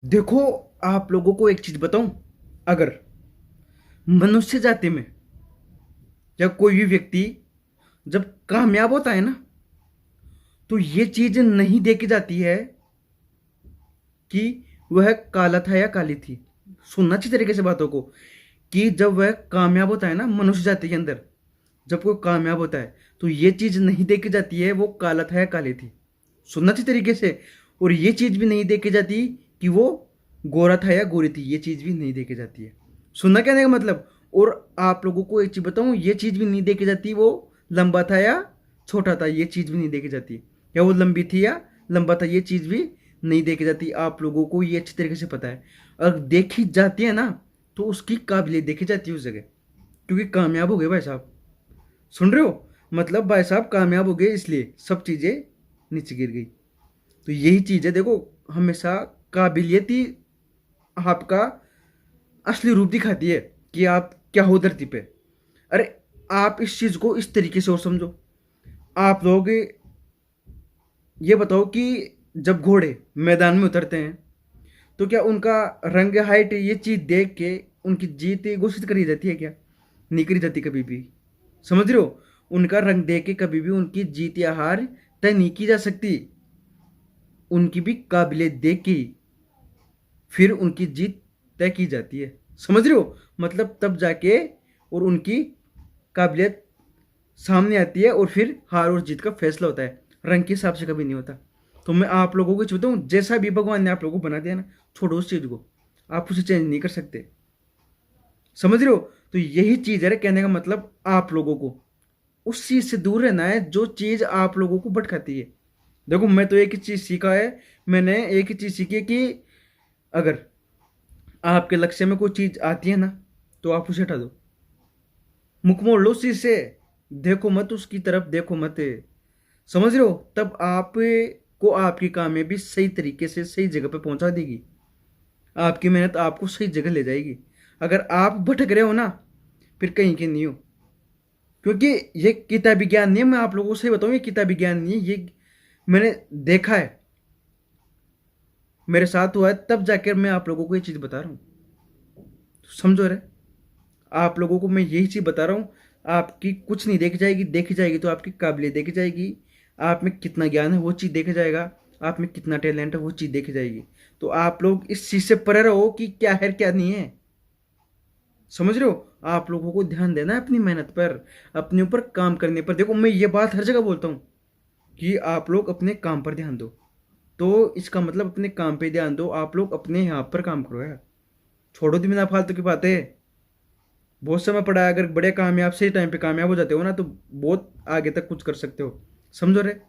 देखो, आप लोगों को एक चीज बताऊं। अगर मनुष्य जाति में या कोई भी व्यक्ति जब कामयाब होता है ना, तो ये चीज नहीं देखी जाती है कि वह काला था या काली थी। सुनना अच्छी तरीके से बातों को, कि जब वह कामयाब होता है ना मनुष्य जाति के अंदर, जब कोई कामयाब होता है तो ये चीज नहीं देखी जाती है वो काला था या काली थी। सुनना अच्छी तरीके से। और ये चीज भी नहीं देखी जाती कि वो गोरा था या गोरी थी। ये चीज भी नहीं देखी जाती है। सुनना कहने का मतलब। और आप लोगों को एक चीज बताऊं, ये चीज भी नहीं देखी जाती वो लंबा था या छोटा था। ये चीज भी नहीं देखी जाती, या वो लंबी थी या लंबा था। ये चीज भी नहीं देखी जाती। आप लोगों को ये अच्छी तरीके से पता है। अगर देखी जाती है ना, तो उसकी काबिलियत देखी जाती है उस जगह, क्योंकि कामयाब हो गए भाई साहब। सुन रहे हो? मतलब भाई साहब कामयाब हो गए, इसलिए सब चीजें नीचे गिर गई। तो यही चीज है, देखो, हमेशा काबिलियत ही आपका असली रूप दिखाती है कि आप क्या हो धरती पे। अरे, आप इस चीज को इस तरीके से और समझो। आप लोग ये बताओ कि जब घोड़े मैदान में उतरते हैं, तो क्या उनका रंग, हाइट, ये चीज देख के उनकी जीत घोषित करी जाती है क्या? नहीं करी जाती कभी भी। समझ रहे हो? उनका रंग देख के कभी भी उनकी जीत या हार तय नहीं की जा सकती। उनकी भी काबिलियत देख के फिर उनकी जीत तय की जाती है। समझ रहे हो? मतलब तब जाके और उनकी काबिलियत सामने आती है, और फिर हार और जीत का फैसला होता है। रंग के हिसाब से कभी नहीं होता। तो मैं आप लोगों को चाहता हूँ, जैसा भी भगवान ने आप लोगों को बना दिया ना, छोड़ो उस चीज को। आप उसे चेंज नहीं कर सकते। समझ रहे हो? तो यही चीज है कहने का मतलब, आप लोगों को उस चीज से दूर रहना है जो चीज आप लोगों को भटकाती है। देखो, मैं तो एक ही चीज सीखा है। मैंने एक ही चीज सीखी है कि अगर आपके लक्ष्य में कोई चीज आती है ना, तो आप उसे हटा दो। मुख मोड़ लो उस चीज से। देखो मत उसकी तरफ, देखो मत। समझ रहे हो? तब आप को आपकी कामयाबी सही तरीके से सही जगह पे पहुंचा देगी। आपकी मेहनत आपको सही जगह ले जाएगी। अगर आप भटक रहे हो ना, फिर कहीं के नहीं हो। क्योंकि ये किताबी ज्ञान नहीं है। मैं आप लोगों से बताऊं, ये किताबी ज्ञान नहीं है। ये मैंने देखा है, मेरे साथ हुआ है, तब जाकर मैं आप लोगों को ये चीज बता रहा हूँ। समझो रे? आप लोगों को मैं यही चीज बता रहा हूँ। आपकी कुछ नहीं देखी जाएगी। देखी जाएगी तो आपकी काबिलियत देखी जाएगी। आप में कितना ज्ञान है वो चीज देखा जाएगा। आप में कितना टैलेंट है वो चीज देखी जाएगी। तो आप लोग इस चीज से परे रहो कि क्या है क्या नहीं है। समझ रहे हो? आप लोगों को ध्यान देना है अपनी मेहनत पर, अपने ऊपर काम करने पर। देखो, मैं ये बात हर जगह बोलता हूँ कि आप लोग अपने काम पर ध्यान दो। तो इसका मतलब अपने काम पे ध्यान दो। आप लोग अपने यहाँ पर काम करो यार। छोड़ो दिमाग फालतू की बातें। बहुत समय पड़ा है। अगर बड़े कामयाब सही टाइम पे कामयाब हो जाते हो ना, तो बहुत आगे तक कुछ कर सकते हो। समझो रे?